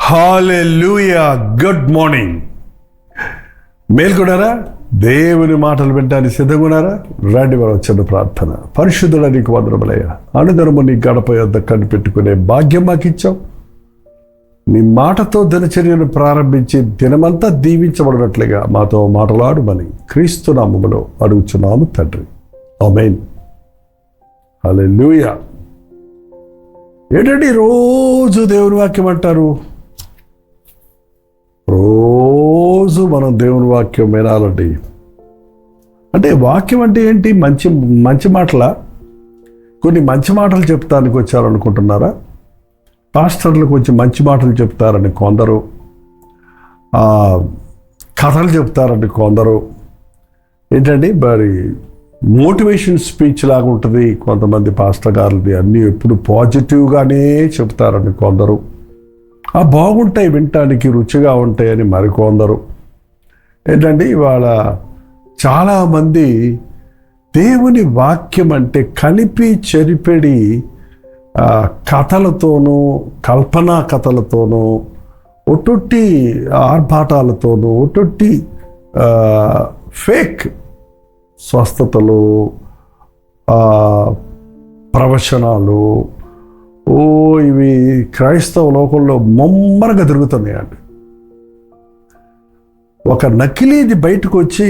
హల్లెలూయా. Good morning. మేల్కొన్నారా? దేవుని మాటలు వినడానికి సిద్ధంగా రండి, మనం చిన్న ప్రార్థన. పరిశుద్ధుడ నీకు వందనములయ్యా, అనుదినము నీ గడప యొద్ద కనిపెట్టుకునే భాగ్యం మాకు ఇచ్చావు. నీ మాటతో దినచర్యను ప్రారంభించి దినమంతా దీవించబడినట్లుగా మాతో మాట్లాడుమని క్రీస్తు నామములో అడుగుచున్నాము తండ్రి, ఆమేన్. హల్లెలూయా. ఏంటంటే రోజు దేవుని వాక్యం అంటారు, రోజు మనం దేవుని వాక్యం వినాలండి. అంటే వాక్యం అంటే ఏంటి? మంచి మంచి మాటలా? కొన్ని మంచి మాటలు చెప్తానికి వచ్చారనుకుంటున్నారా? పాస్టర్లు కొంచెం మంచి మాటలు చెప్తారని కొందరు, కథలు చెప్తారని కొందరు, ఏంటండి మరి మోటివేషన్ స్పీచ్ లాగా ఉంటుంది కొంతమంది పాస్టర్ గారిది, అన్నీ ఎప్పుడు పాజిటివ్గానే చెప్తారని కొందరు, బాగుంటాయి వినటానికి రుచిగా ఉంటాయని మరికొందరు. ఏంటంటే ఇవాళ చాలామంది దేవుని వాక్యం అంటే కలిపి చెరిపెడి కథలతోనూ కల్పనా కథలతోనూ ఒట్టొట్టి ఆర్భాటాలతోనూ ఒట్టొట్టి ఫేక్ స్వస్థతలు, ప్రవచనాలు, ఇవి క్రైస్తవ లోకంలో ముమ్మరగా తిరుగుతున్నాయండి. ఒక నకిలీది బయటకు వచ్చి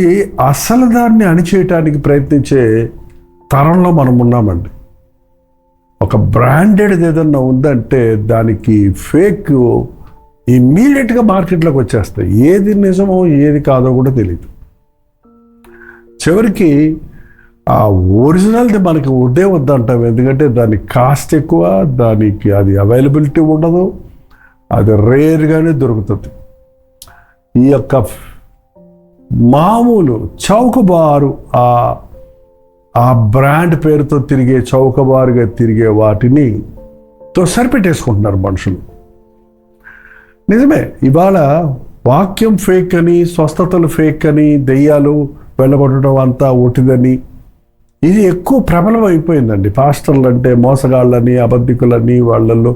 అసలు దాన్ని అణిచేయటానికి ప్రయత్నించే తరంలో మనం ఉన్నామండి. ఒక బ్రాండెడ్ ఏదన్నా ఉందంటే దానికి ఫేక్ ఇమ్మీడియట్గా మార్కెట్లోకి వచ్చేస్తాయి. ఏది నిజమో ఏది కాదో కూడా తెలియదు. చివరికి ఆ ఒరిజినల్ది మనకి వద్దే వద్దంటాం, ఎందుకంటే దానికి కాస్ట్ ఎక్కువ, దానికి అది అవైలబిలిటీ ఉండదు, అది రేర్గానే దొరుకుతుంది. ఈ యొక్క మామూలు చౌకబారు ఆ బ్రాండ్ పేరుతో తిరిగే చౌకబారుగా తిరిగే వాటిని సరిపెట్టేసుకుంటున్నారు మనుషులు. నిజమే, ఇవాళ వాక్యం ఫేక్ అని, స్వస్థతలు ఫేక్ అని, దెయ్యాలు వెళ్ళగొట్టడం అంతా ఒటిదని ఇది ఎక్కువ ప్రబలం అయిపోయిందండి. పాస్టర్లు అంటే మోసగాళ్ళని, అబద్ధికులని, వాళ్ళల్లో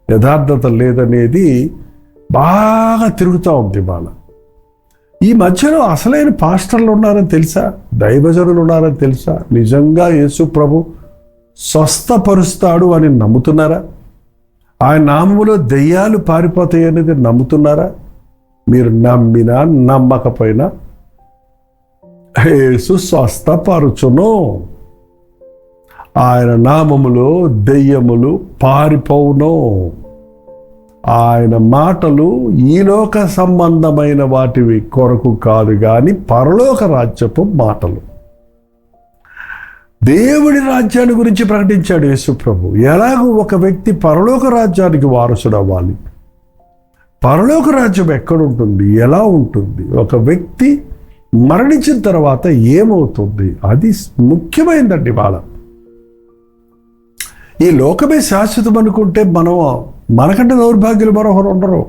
యథార్థత లేదనేది బాగా తిరుగుతూ ఉంది ఇవాళ. ఈ మధ్యలో అసలైన పాస్టర్లు ఉన్నారని తెలుసా? దైవజనులు ఉన్నారని తెలుసా? నిజంగా యేసు ప్రభు స్వస్థపరుస్తాడు అని నమ్ముతున్నారా? ఆయన నామములో దెయ్యాలు పారిపోతాయి అనేది నమ్ముతున్నారా? మీరు నమ్మినా నమ్మకపోయినా యేసు స్వస్థపరచును. ఆయన నామములో దెయ్యములు పారిపోవును. ఆయన మాటలు ఈ లోక సంబంధమైన వాటివి కొరకు కాదు కానీ పరలోక రాజ్యపు మాటలు. దేవుడి రాజ్యాన్ని గురించి ప్రకటించాడు యేసు ప్రభు. ఎలాగో ఒక వ్యక్తి పరలోక రాజ్యానికి వారసుడు అవ్వాలి, పరలోక రాజ్యం ఎక్కడుంటుంది, ఎలా ఉంటుంది, ఒక వ్యక్తి మరణించిన తర్వాత ఏమవుతుంది, అది ముఖ్యమైనదండి. వాళ్ళ ఈ లోకమే శాశ్వతం అనుకుంటే మనకంటే దౌర్భాగ్యులు మరొకరు ఉండరు.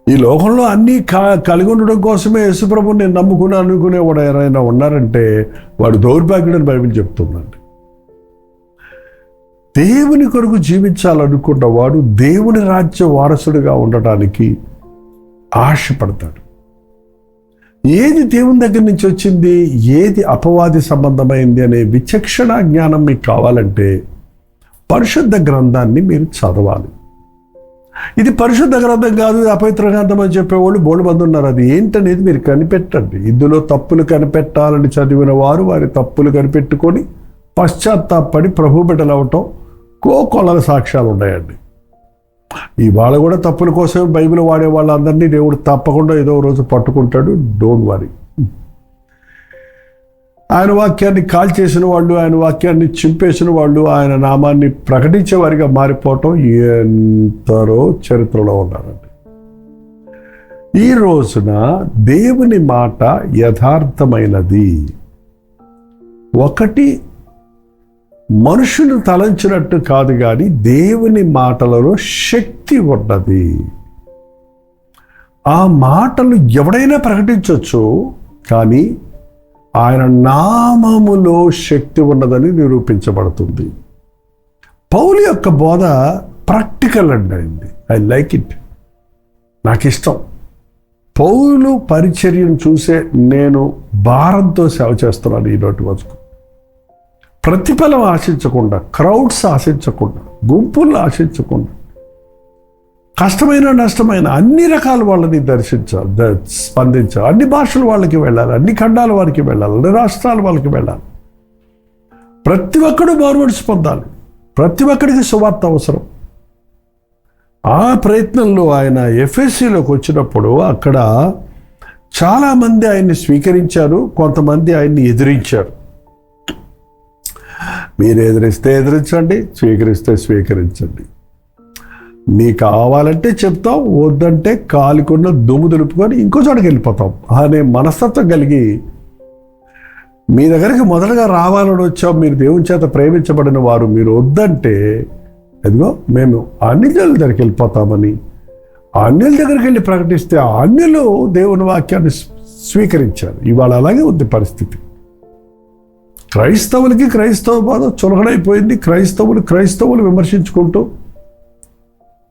ఈ లోకంలో అన్నీ కలిగి ఉండడం కోసమే యేసుప్రభుని నేను అనుకునేవాడు ఎవరైనా ఉన్నారంటే వాడు దౌర్భాగ్యుడని బైబిల్ చెప్తుందండి. దేవుని కొరకు జీవించాలనుకున్న వాడు దేవుని రాజ్య వారసుడిగా ఉండటానికి ఆశపడతాడు. ఏది దేవుని దగ్గర నుంచి వచ్చింది, ఏది అపవాది సంబంధమైంది అనే విచక్షణ జ్ఞానం మీకు కావాలంటే పరిశుద్ధ గ్రంథాన్ని మీరు చదవాలి. ఇది పరిశుద్ధ గ్రంథం కాదు, అపవిత్ర గ్రంథం అని చెప్పేవాళ్ళు బోల్డ్ మంది ఉన్నారు. అది ఏంటనేది మీరు కనిపెట్టండి. ఇందులో తప్పులు కనిపెట్టాలని చదివిన వారు వారి తప్పులు కనిపెట్టుకొని పశ్చాత్తాపడి ప్రభు బిడ్డలవటం కోకొల్లల సాక్ష్యాలు ఉన్నాయండి. ఇవాళ కూడా తప్పుల కోసం బైబిల్ వాడే వాళ్ళందరినీ దేవుడు తప్పకుండా ఏదో రోజు పట్టుకుంటాడు. Don't worry. ఆయన వాక్యాన్ని కాల్ చేసిన వాళ్ళు, ఆయన వాక్యాన్ని చింపేసిన వాళ్ళు, ఆయన నామాన్ని ప్రకటించే వారిగా మారిపోవటం ఎంతరో చరిత్రలో ఉన్నారండి. ఈ రోజున దేవుని మాట యథార్థమైనది. ఒకటి, మనుషులు తలంచినట్టు కాదు, కానీ దేవుని మాటలలో శక్తి ఉన్నది. ఆ మాటలు ఎవడైనా ప్రకటించవచ్చు, కానీ ఆయన నామములో శక్తి ఉన్నదని నిరూపించబడుతుంది. పౌలు యొక్క బోధ ప్రాక్టికల్ అండి. I like it. నాకు ఇష్టం. పౌలు పరిచర్యను చూసే నేను భారంతో సేవ చేస్తున్నాను ఈనాటి వరకు. ప్రతిఫలం ఆశించకుండా, క్రౌడ్స్ ఆశించకుండా, గుంపులను ఆశించకుండా, కష్టమైన నష్టమైన అన్ని రకాల వాళ్ళని స్పందించాలి. అన్ని భాషల వాళ్ళకి వెళ్ళాలి, అన్ని ఖండాల వారికి వెళ్ళాలి, అన్ని రాష్ట్రాల వాళ్ళకి వెళ్ళాలి. ప్రతి ఒక్కడు మారుమనసు పొందాలి. ప్రతి ఒక్కడికి సువార్త అవసరం. ఆ ప్రయత్నంలో ఆయన ఎఫ్ఎస్సిలోకి వచ్చినప్పుడు అక్కడ చాలామంది ఆయన్ని స్వీకరించారు, కొంతమంది ఆయన్ని ఎదిరించారు. మీరు ఎదిరిస్తే ఎదిరించండి, స్వీకరిస్తే స్వీకరించండి. మీకు కావాలంటే చెప్తాం, వద్దంటే కాలుకున్న దుమ్ము దులుపుకొని ఇంకో చోటకి వెళ్ళిపోతాం అనే మనస్తత్వం కలిగి మీ దగ్గరికి మొదటగా రావాలని వచ్చాం, మీరు దేవుని చేత ప్రేమించబడిన వారు, మీరు వద్దంటే ఎదిగో మేము అన్యుల దగ్గరికి వెళ్ళిపోతామని, అన్యుల దగ్గరికి వెళ్ళి ప్రకటిస్తే అన్యులు దేవుని వాక్యాన్ని స్వీకరించారు. ఇవాళ అలాగే ఉంది పరిస్థితి. క్రైస్తవులకి క్రైస్తవ బాధ చులకడైపోయింది. క్రైస్తవులు విమర్శించుకుంటూ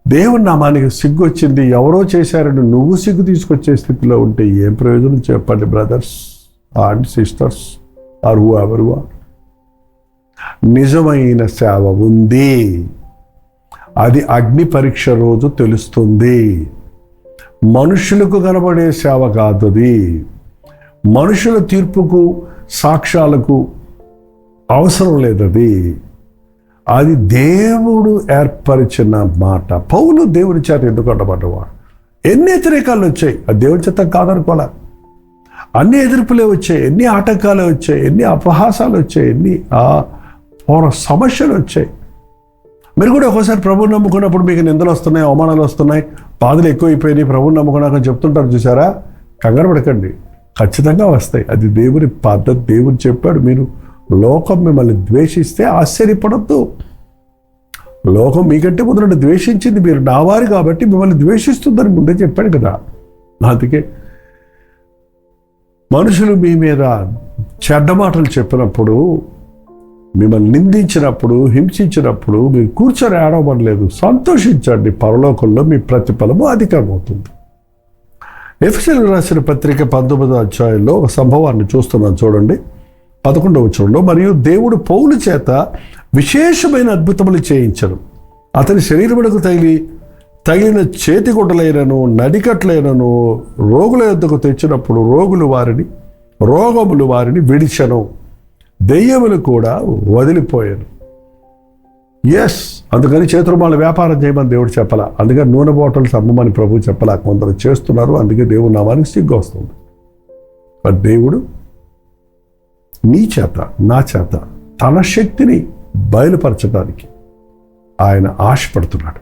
దేవుని నామానికి సిగ్గు వచ్చింది, ఎవరో చేశారని నువ్వు సిగ్గు తీసుకొచ్చే స్థితిలో ఉంటే ఏం ప్రయోజనం చెప్పండి brothers and sisters or whoever you are. నిజమైన సేవ ఉంది, అది అగ్ని పరీక్ష రోజు తెలుస్తుంది. మనుషులకు కనబడే సేవ కాదు అది. మనుషుల తీర్పుకు సాక్ష్యాలకు అవసరం లేదు అది. అది దేవుడు ఏర్పరిచిన మాట. పౌలు దేవుని చేత ఎందుకంటబడ్డవాడు. ఎన్ని వ్యతిరేకాలు వచ్చాయి, అది దేవుని చేత కాదనుకోలే. అన్ని ఎదుర్పులే వచ్చాయి, ఎన్ని ఆటంకాలు వచ్చాయి, ఎన్ని అపహాసాలు వచ్చాయి, ఎన్ని సమస్యలు వచ్చాయి. మీరు కూడా ఒకసారి ప్రభువుని నమ్ముకున్నప్పుడు మీకు నిందలు వస్తున్నాయి, అవమానాలు వస్తున్నాయి, బాధలు ఎక్కువైపోయినాయి, ప్రభువుని నమ్ముకున్నాక చెప్తుంటారు చూసారా. కంగారు పడకండి, ఖచ్చితంగా వస్తాయి. అది దేవుని పద్ధతి. దేవుడు చెప్పాడు, మీరు లోకం మిమ్మల్ని ద్వేషిస్తే ఆశ్చర్యపడద్దు. లోకం మీకంటే ముందు ద్వేషించింది, మీరు నా వారు కాబట్టి మిమ్మల్ని ద్వేషిస్తుందని ముందే చెప్పాడు కదా. అందుకే మనుషులు మీ మీద చెడ్డ మాటలు చెప్పినప్పుడు, మిమ్మల్ని నిందించినప్పుడు, హింసించినప్పుడు మీరు కూర్చొని ఏడవలేదు, సంతోషించండి, పరలోకంలో మీ ప్రతిఫలము అధికమవుతుంది. ఎఫెసీయులకు రాసిన పత్రిక 19వ అధ్యాయంలో ఒక సంభవాన్ని చూస్తున్నాను చూడండి. 11వ వచనంలో, మరియు దేవుడు పౌలు చేత విశేషమైన అద్భుతములు చేయించను, అతని శరీరమునకు తగిలిన చేతిగుడ్డలైనను నడికట్లైనను రోగుల యొద్దకు తెచ్చినప్పుడు రోగములు వారిని విడిచెను, దెయ్యములు కూడా వదిలిపోయాను. అందుకని చేతురుమాల వ్యాపారం చేయమని దేవుడు చెప్పాల. అందుకని నూనె బాటిల్స్ అమ్మమని ప్రభు చెప్పాల. కొందరు చేస్తున్నారు, అందుకే దేవుడు నామానికి సిగ్గు వస్తుంది. బట్ దేవుడు నీ చేత నా చేత తన శక్తిని బయలుపరచడానికి ఆయన ఆశపడుతున్నాడు.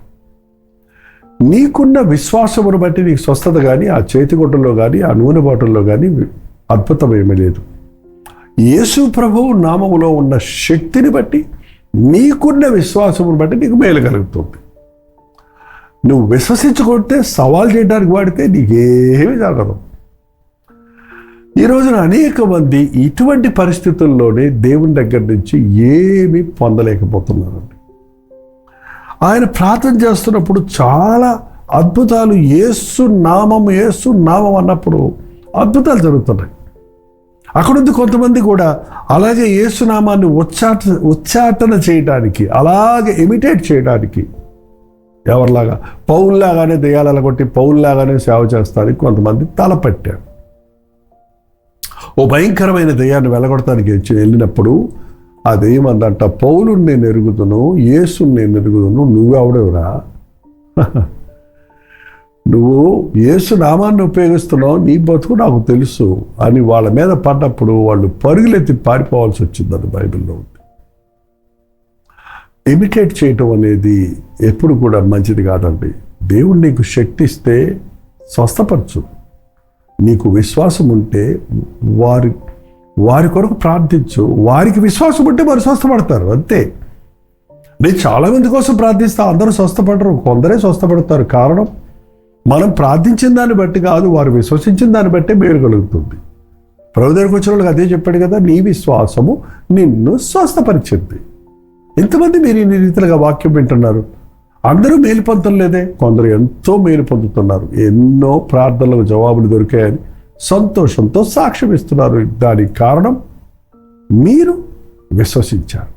నీకున్న విశ్వాసమును బట్టి నీకు స్వస్థత కానీ, ఆ చేతిగుడ్డలో కానీ, ఆ నూనె బాటిల్లో కానీ అద్భుతం ఏమీ లేదు. యేసు ప్రభువు నామములో ఉన్న శక్తిని బట్టి, నీకున్న విశ్వాసమును బట్టి నీకు మేలు కలుగుతుంది. నువ్వు విశ్వసించుకుంటే, సవాల్ చేయడానికి వాడితే నీకేమీ జరగదు. ఈ రోజున అనేక మంది ఇటువంటి పరిస్థితుల్లోనే దేవుని దగ్గర నుంచి ఏమీ పొందలేకపోతున్నారండి. ఆయన ప్రార్థన చేస్తున్నప్పుడు చాలా అద్భుతాలు, యేసు నామం అన్నప్పుడు అద్భుతాలు జరుగుతున్నాయి. అక్కడుంది కొంతమంది కూడా అలాగే యేసునామాన్ని ఉచ్చాటన చేయడానికి, అలాగే ఇమిటేట్ చేయడానికి, ఎవరిలాగా పౌల్లాగానే దెయ్యాల కొట్టి పౌల్లాగానే సేవ చేస్తానికి కొంతమంది తలపట్టారు. ఓ భయంకరమైన దెయ్యాన్ని వెలగొడటానికి వెళ్ళినప్పుడు ఆ దెయ్యం అందంట, పౌలుని నేను ఎరుగుదును, యేసుని నేను ఎరుగుదును, నువ్వెవడెవరా, నువ్వు యేసు నామాన్ని ఉపయోగిస్తున్నావు, నీ బతుకు నాకు తెలుసు అని వాళ్ళ మీద పడ్డప్పుడు వాళ్ళు పరుగులెత్తి పారిపోవాల్సి వచ్చిందని బైబిల్లో ఉంది. ఇమిటేట్ చేయటం అనేది ఎప్పుడు కూడా మంచిది కాదండి. దేవుడు నీకు శక్తి ఇస్తే స్వస్థపరచు. నీకు విశ్వాసం ఉంటే వారి కొరకు ప్రార్థించు. వారికి విశ్వాసం ఉంటే వారు స్వస్థపడతారు, అంతే. నేను చాలామంది కోసం ప్రార్థిస్తా, అందరూ స్వస్థపడరు, కొందరే స్వస్థపడతారు. కారణం మనం ప్రార్థించిన దాన్ని బట్టి కాదు, వారు విశ్వసించిన దాన్ని బట్టే మేలు కలుగుతుంది. ప్రభు దగ్గరికి వచ్చిన వాళ్ళకి అదే చెప్పాడు కదా, నీ విశ్వాసము నిన్ను స్వస్థపరిచింది. ఎంతమంది మీరు ఈ రీతిగా వాక్యం వింటున్నారు? అందరూ మేలు పొందలేదే, కొందరు ఎంతో మేలు పొందుతున్నారు. ఎన్నో ప్రార్థనలకు జవాబులు దొరికాయని సంతోషంతో సాక్ష్యం ఇస్తున్నారు. దానికి కారణం మీరు విశ్వసించారు.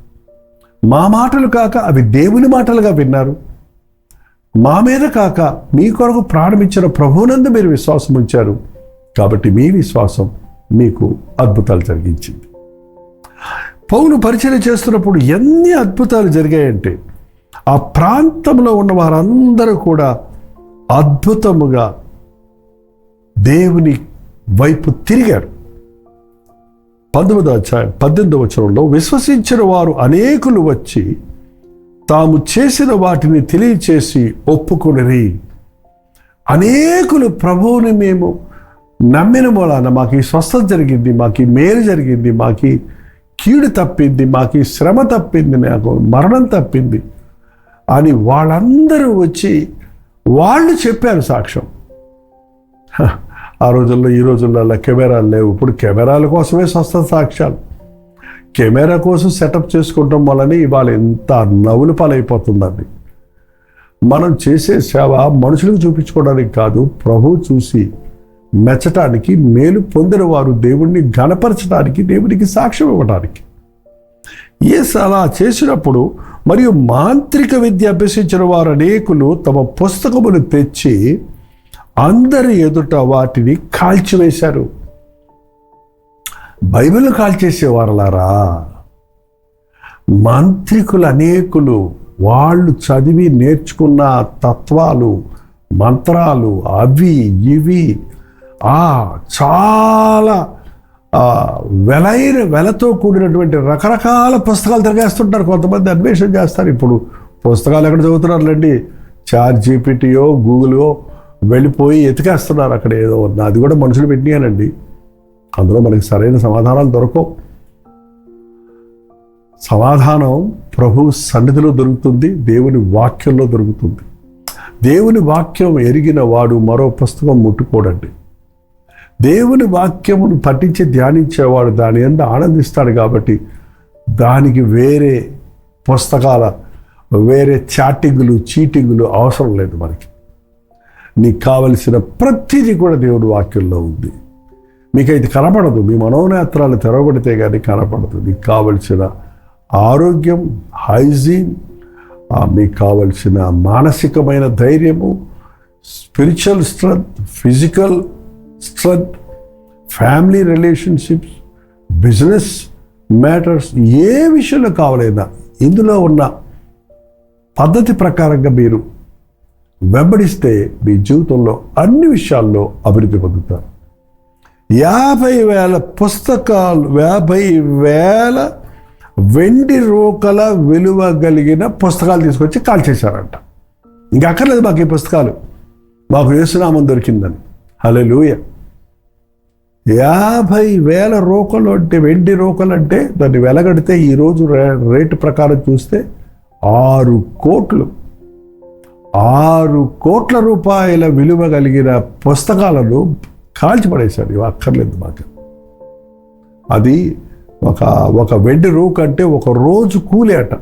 మా మాటలు కాక అవి దేవుని మాటలుగా విన్నారు. మా మీద కాక మీ కొరకు ప్రాణమిచ్చిన ప్రభువునందు మీరు విశ్వాసం ఉంచారు. కాబట్టి మీ విశ్వాసం మీకు అద్భుతాలు జరిగించింది. పౌలు పరిచర్య చేస్తున్నప్పుడు ఎన్ని అద్భుతాలు జరిగాయంటే ఆ ప్రాంతంలో ఉన్న వారందరూ కూడా అద్భుతముగా దేవుని వైపు తిరిగారు. 19వ అధ్యాయం 18వ వచనంలో, విశ్వసించిన వారు అనేకులు వచ్చి తాము చేసిన వాటిని తెలియచేసి ఒప్పుకొనిరి. అనేకులు ప్రభువుని మేము నమ్మిన మూలాన మాకు ఈ స్వస్థత జరిగింది, మాకు ఈ మేలు జరిగింది, మాకు ఈ కీడు తప్పింది, మాకు ఈ శ్రమ తప్పింది, నాకు మరణం తప్పింది అని వాళ్ళందరూ వచ్చి వాళ్ళు చెప్పారు సాక్ష్యం. ఆ రోజుల్లో ఈ రోజుల్లో అలా కెమెరాలు లేవు. ఇప్పుడు కెమెరాల కోసమే స్వస్థత సాక్ష్యాలు. కెమెరా కోసం సెటప్ చేసుకుంటాం వల్లనే ఇవాళ ఎంత నవ్వులు పాలైపోతుందండి. మనం చేసే సేవ మనుషులకు చూపించుకోవడానికి కాదు, ప్రభువు చూసి మెచ్చటానికి, మేలు పొందిన వారు దేవుణ్ణి ఘనపరచడానికి, దేవునికి సాక్ష్యం ఇవ్వడానికి. యేసు అలా చేసినప్పుడు మరియు మాంత్రిక విద్య అభ్యసించిన వారు అనేకులు తమ పుస్తకములు తెచ్చి అందరి ఎదుట వాటిని కాల్చివేశారు. బైబిల్ కాల్చేసేవారలారా, మాంత్రికులు అనేకులు వాళ్ళు చదివి నేర్చుకున్న తత్వాలు, మంత్రాలు, అవి ఇవి చాలా వెలతో కూడినటువంటి రకరకాల పుస్తకాలు తిరగేస్తుంటారు. కొంతమంది అన్వేషణ చేస్తారు. ఇప్పుడు పుస్తకాలు ఎక్కడ చదువుతున్నారులేండి, ChatGPTయో గూగుల్లో వెళ్ళిపోయి ఎతికేస్తున్నారు. అక్కడ ఏదో ఉన్నా అది కూడా మనుషులు పెట్టినానండి. అందులో మనకి సరైన సమాధానాలు దొరకవు. సమాధానం ప్రభు సన్నిధిలో దొరుకుతుంది, దేవుని వాక్యంలో దొరుకుతుంది. దేవుని వాక్యం ఎరిగిన వాడు మరో పుస్తకం ముట్టుకోడండి. దేవుని వాక్యమును పఠించి ధ్యానించేవాడు దాని యందు ఆనందిస్తాడు. కాబట్టి దానికి వేరే పుస్తకాల, వేరే చాటింగులు, చీటింగులు అవసరం లేదు. మనకి నీకు కావలసిన ప్రతిదీ కూడా దేవుడి వాక్యంలో ఉంది. మీకు ఇది కనపడదు, మీ మనోనేత్రాలు తెరవబడితే కానీ కనపడదు. మీకు కావలసిన ఆరోగ్యం, హైజీన్, మీకు కావలసిన మానసికమైన ధైర్యము, spiritual strength, physical strength, family relationships, business matters, ఏ విషయంలో కావాలైనా ఇందులో ఉన్న పద్ధతి ప్రకారంగా మీరు వెంబడిస్తే మీ జీవితంలో అన్ని విషయాల్లో అభివృద్ధి పొందుతారు. 50,000 పుస్తకాలు, 50,000 వెండి రూకల విలువ కలిగిన పుస్తకాలు తీసుకొచ్చి కాల్చేశారంట. ఇంకా అక్కర్లేదు మాకు ఈ పుస్తకాలు, మాకు యేసునామం దొరికిందని. హల్లెలూయా. 50,000 రూకలు అంటే, వెండి రూకలు అంటే దాన్ని వెలగడితే ఈరోజు రేటు ప్రకారం చూస్తే 6 కోట్ల రూపాయల విలువ కలిగిన పుస్తకాలను కాల్చిపడేశాడు. ఇవి అక్కర్లేదు మాకు. అది ఒక వెండి రూక్ అంటే ఒక రోజు కూలి అట.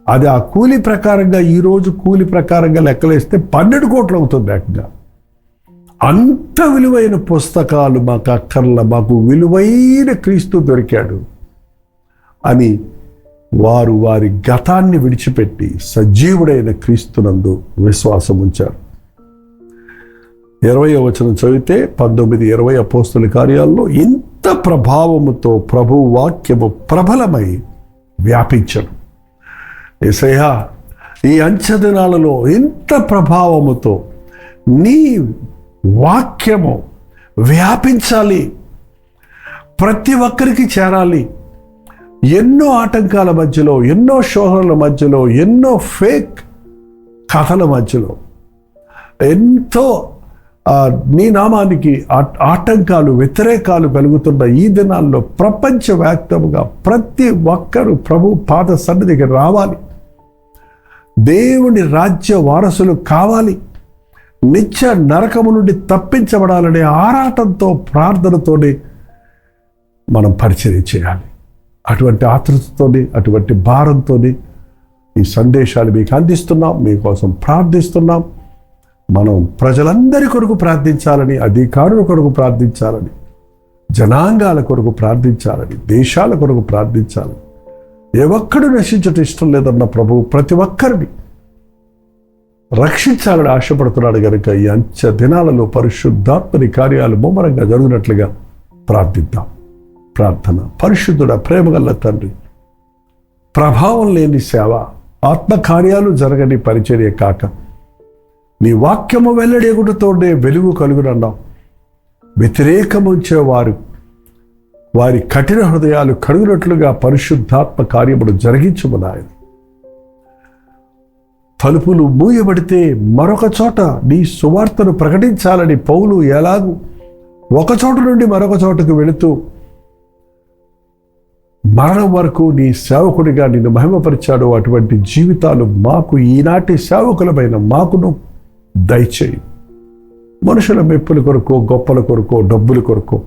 అది ఆ కూలి ప్రకారంగా, ఈరోజు కూలి ప్రకారంగా లెక్కలేస్తే 12 కోట్లు అవుతుంది ఏకంగా. అంత విలువైన పుస్తకాలు మాకు అక్కర్లా, మాకు విలువైన క్రీస్తు దొరికాడు అని వారు వారి గతాన్ని విడిచిపెట్టి సజీవుడైన క్రీస్తునందు విశ్వాసం ఉంచారు. 20వ వచనం చదివితే 19-20 అపోస్తుల కార్యాల్లో ఇంత ప్రభావముతో ప్రభు వాక్యము ప్రబలమై వ్యాపించను. యేసయ్యా, ఈ అంచె దినాలలో ఇంత ప్రభావముతో నీ వాక్యము వ్యాపించాలి, ప్రతి ఒక్కరికి చేరాలి. ఎన్నో ఆటంకాల మధ్యలో, ఎన్నో శోధనల మధ్యలో, ఎన్నో ఫేక్ కథల మధ్యలో, ఎంతో నీ నామానికి ఆటంకాలు, వ్యతిరేకాలు కలుగుతున్న ఈ దినాల్లో ప్రపంచవ్యాప్తంగా ప్రతి ఒక్కరూ ప్రభు పాద సన్నిధికి రావాలి, దేవుని రాజ్య వారసులు కావాలి, నిత్య నరకము నుండి తప్పించబడాలనే ఆరాటంతో, ప్రార్థనతోనే మనం పరిచర్య చేయాలి. అటువంటి ఆతృతతోని, అటువంటి భారంతోని ఈ సందేశాలు మీకు అందిస్తున్నాం, మీకోసం ప్రార్థిస్తున్నాం. మనం ప్రజలందరి కొరకు ప్రార్థించాలని, అధికారుల కొరకు ప్రార్థించాలని, జనాంగాల కొరకు ప్రార్థించాలని, దేశాల కొరకు ప్రార్థించాలని. ఏ ఒక్కడు నశించటం ఇష్టం లేదన్న ప్రభువు ప్రతి ఒక్కరిని రక్షించాలని ఆశపడుతున్నాడు కనుక ఈ అంచె దినాలలో పరిశుద్ధాత్మని కార్యాలు ముమ్మరంగా జరుగునట్లుగా ప్రార్థిద్దాం. ప్రార్థన. పరిశుద్ధుడ, ప్రేమగల్ల తండ్రి, ప్రభావం లేని సేవ, ఆత్మకార్యాలు జరగని పరిచర్య కాక నీ వాక్యము వెల్లడేగుటతోనే వెలుగు కలుగునన్నావు. వ్యతిరేకముంచేవారు వారి కఠిన హృదయాలు కడుగునట్లుగా పరిశుద్ధాత్మ కార్యమును జరిగించుము నాయన. తలుపులు మూయబడితే మరొక చోట నీ సువార్తను ప్రకటించాలని పౌలు ఎలాగూ ఒక చోట నుండి మరొక చోటకు వెళుతూ మరణం వరకు నీ సేవకుడిగా నిన్ను మహిమపరిచాడు. అటువంటి జీవితాలు మాకు, ఈనాటి సేవకులమైన మాకును దయచేయి. మనుషుల మెప్పుల కొరకు, గొప్పల కొరకు, డబ్బుల కొరకు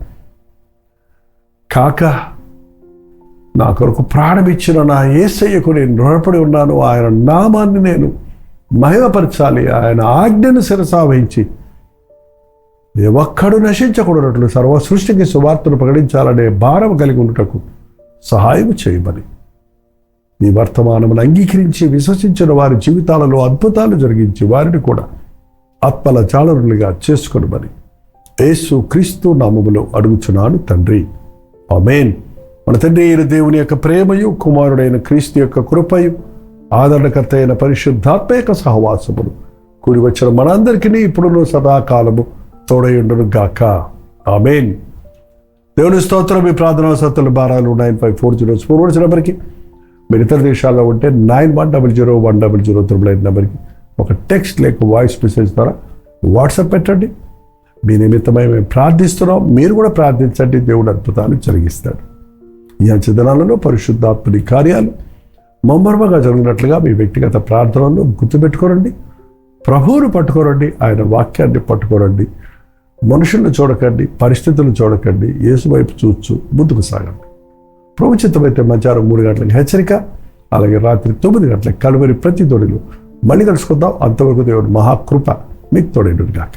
కాక నా కొరకు ప్రాణమిచ్చిన నా యేసయ్యకు నేను రుణపడి ఉన్నాను. ఆయన నామాన్ని నేను మహిమపరచాలి. ఆయన ఆజ్ఞను శిరసావహించి ఏ ఒక్కడు నశించకూడనట్లు సర్వ సృష్టికి సువార్తను ప్రకటించాలనే భారం కలిగి ఉండటకు సహాయం చేయమని, నీ వర్తమానమును అంగీకరించి విశ్వసించిన వారి జీవితాలలో అద్భుతాలు జరిగించి వారిని కూడా ఆత్మల చాలరులుగా చేసుకొనమని యేసు క్రీస్తు నామములో అడుగుచున్నాను తండ్రి, ఆమేన్. మన తండ్రి అయిన దేవుని యొక్క ప్రేమయు, కుమారుడైన క్రీస్తు యొక్క కృపయు, ఆదరణకర్త అయిన పరిశుద్ధాత్మ యొక్క సహవాసములు కూడి వచ్చిన మనందరికీ ఇప్పుడును సదాకాలము తోడయుండును గాక, ఆమేన్. దేవుని స్తోత్రం. మీ ప్రార్థనా సత్తుల భారాలు 9540 వచ్చిన నెంబర్కి, మీరు ఇతర దేశాల్లో ఉంటే 91001000 నెంబర్కి ఒక టెక్స్ట్ లేక వాయిస్ మెసేజ్ ద్వారా వాట్సాప్ పెట్టండి. మీ నిమిత్తమై మేము ప్రార్థిస్తున్నాం, మీరు కూడా ప్రార్థించండి. దేవుడు అద్భుతాలు జరిగిస్తాడు. ఈ అంచె దినాలలో పరిశుద్ధాత్మని కార్యాలు ముమ్మరంగా జరిగినట్లుగా మీ వ్యక్తిగత ప్రార్థనలు గుర్తుపెట్టుకోరండి. ప్రభువును పట్టుకోరండి, ఆయన వాక్యాన్ని పట్టుకోరండి. మనుషులను చూడకండి, పరిస్థితులను చూడకండి, యేసు వైపు చూస్తూ ముందుకు సాగండి. ప్రభుచిత్తమైతే మధ్యాహ్నం 3 గంటలకు హెచ్చరిక, అలాగే రాత్రి 9 గంటలకు కలువరి ప్రతి తోడిలో మళ్ళీ కలుసుకుందాం. అంతవరకు దేవుడు మహాకృప మీకు తోడేడు గాక.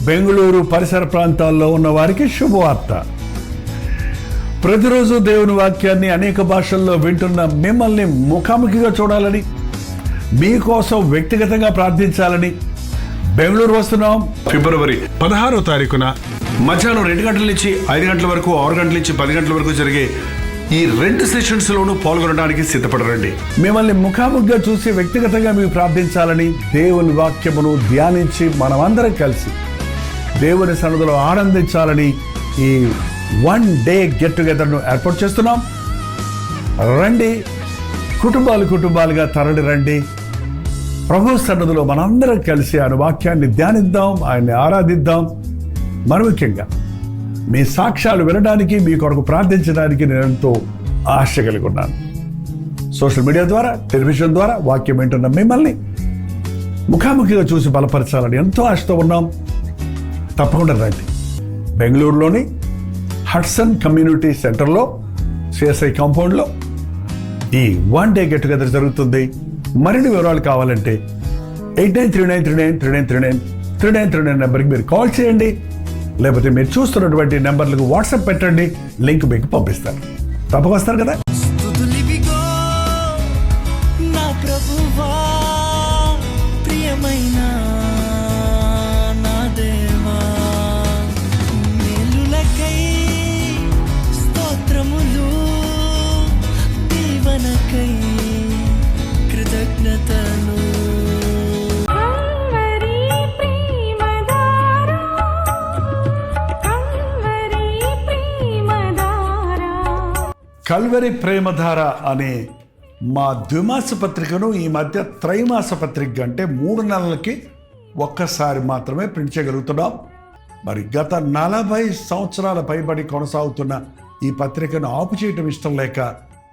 బెంగళూరు పరిసర ప్రాంతాల్లో ఉన్న వారికి శుభవార్త. ప్రతిరోజు దేవుని వాక్యాన్ని అనేక భాషల్లో వింటున్న మిమ్మల్ని ముఖాముఖిగా చూడాలని, మీకోసం వ్యక్తిగతంగా ప్రార్థించాలని బెంగళూరు వస్తున్నాం. ఫిబ్రవరి 16వ తారీఖున మధ్యాహ్నం 2 గంటల నుంచి 5 గంటల వరకు, 6 గంటల నుంచి 10 గంటల వరకు జరిగే ఈ 2 సెషన్స్లోనూ పాల్గొనడానికి సిద్ధపడరండి. మిమ్మల్ని ముఖాముఖిగా చూసి వ్యక్తిగతంగా మీకు ప్రార్థించాలని, దేవుని వాక్యమును ధ్యానించి మనమందరం కలిసి దేవుని సన్నిధిలో ఆనందించాలని ఈ 1 డే గెట్ టుగెదర్ను ఏర్పాటు చేస్తున్నాం. రండి, కుటుంబాలుగా తరలి రండి. ప్రభు సన్నిధిలో మనందరం కలిసి ఆయన వాక్యాన్ని ధ్యానిద్దాం, ఆయన్ని ఆరాధిద్దాం. మరి ముఖ్యంగా మీ సాక్ష్యాలు వినడానికి, మీ కొరకు ప్రార్థించడానికి నేను ఎంతో ఆశ కలిగి ఉన్నాను. సోషల్ మీడియా ద్వారా, టెలివిజన్ ద్వారా వాక్యం వింటున్న మిమ్మల్ని ముఖాముఖిగా చూసి బలపరచాలని ఎంతో ఆశతో ఉన్నాం. తప్పకుండా రండి. బెంగళూరులోని హడ్సన్ కమ్యూనిటీ సెంటర్లో, సిఎస్ఐ కాంపౌండ్లో ఈ 1 డే గెట్ టుగెదర్ జరుగుతుంది. మరిన్ని వివరాలు కావాలంటే 8939393939 నెంబర్కి మీరు కాల్ చేయండి, లేకపోతే మీరు చూస్తున్నటువంటి నెంబర్లకు వాట్సాప్ పెట్టండి. లింక్ మీకు పంపిస్తారు. తప్పక వస్తారు కదా. స్తోత్రములు దీవనకై కల్వరి ప్రేమధార అనే మా ద్విమాస పత్రికను ఈ మధ్య త్రైమాస పత్రిక అంటే 3 నెలలకి ఒక్కసారి మాత్రమే ప్రింట్ చేయగలుగుతున్నాం. మరి గత 40 సంవత్సరాల పైబడి కొనసాగుతున్న ఈ పత్రికను ఆపు చేయటం ఇష్టం లేక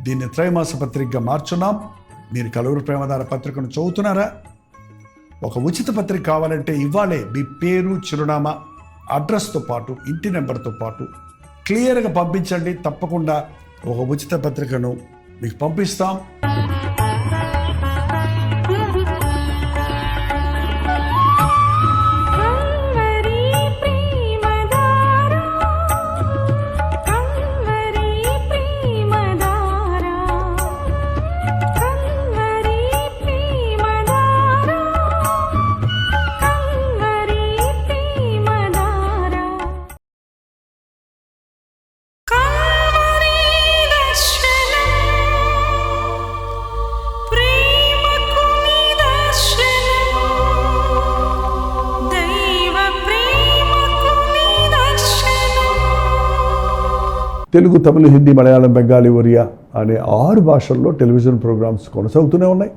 దీన్ని త్రైమాస పత్రికగా మార్చున్నాం. మీరు కల్వరి ప్రేమధార పత్రికను చదువుతున్నారా? ఒక ఉచిత పత్రిక కావాలంటే ఇవ్వాలే మీ పేరు, చిరునామా, అడ్రస్తో పాటు ఇంటి నెంబర్తో పాటు క్లియర్గా పంపించండి. తప్పకుండా ఒక ఉచిత పత్రికను మీకు పంపిస్తాం. తెలుగు, తమిళ, హిందీ, మలయాళం, బెంగాలీ, ఒరియా అనే 6 భాషల్లో టెలివిజన్ ప్రోగ్రామ్స్ కొనసాగుతూనే ఉన్నాయి.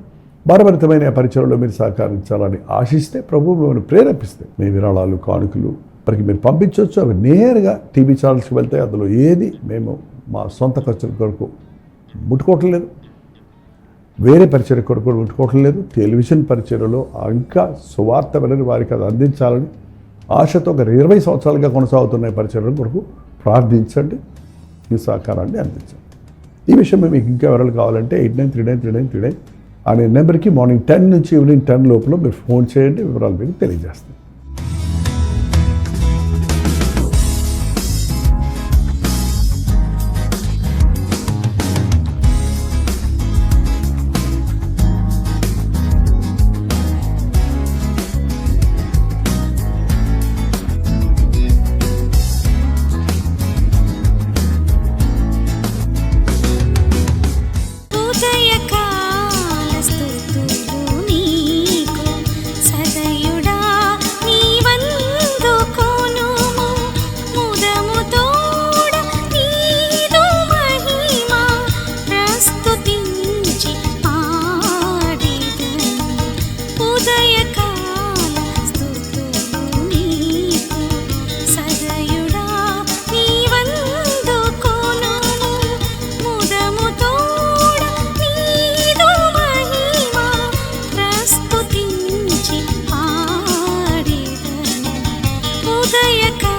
భారభరితమైన పరిచయంలో మీరు సహకరించాలని ఆశిస్తే, ప్రభు మిమ్మల్ని ప్రేరేపిస్తే మీ విరాళాలు, కానుకలు మనకి మీరు పంపించవచ్చు. అవి నేరుగా టీవీ ఛానల్స్కి వెళ్తాయి. అందులో ఏది మేము మా సొంత ఖర్చుల కొరకు ముట్టుకోవటం లేదు, వేరే పరిచయ కొరకు ముట్టుకోవటం లేదు. టెలివిజన్ పరిచయలో ఇంకా సువార్త వినని వారికి అది అందించాలని ఆశతో ఒక 20 సంవత్సరాలుగా కొనసాగుతున్న పరిచయం కొరకు ప్రార్థించండి, మీ సహకారాన్ని అందించండి. ఈ విషయం మీకు ఇంకా వివరాలు కావాలంటే 89393939 అనే నెంబర్కి మార్నింగ్ 10 నుంచి ఈవినింగ్ 10 లోపల మీరు ఫోన్ చేయండి. వివరాలు మీకు తెలియజేస్తాం. ఉదయకాల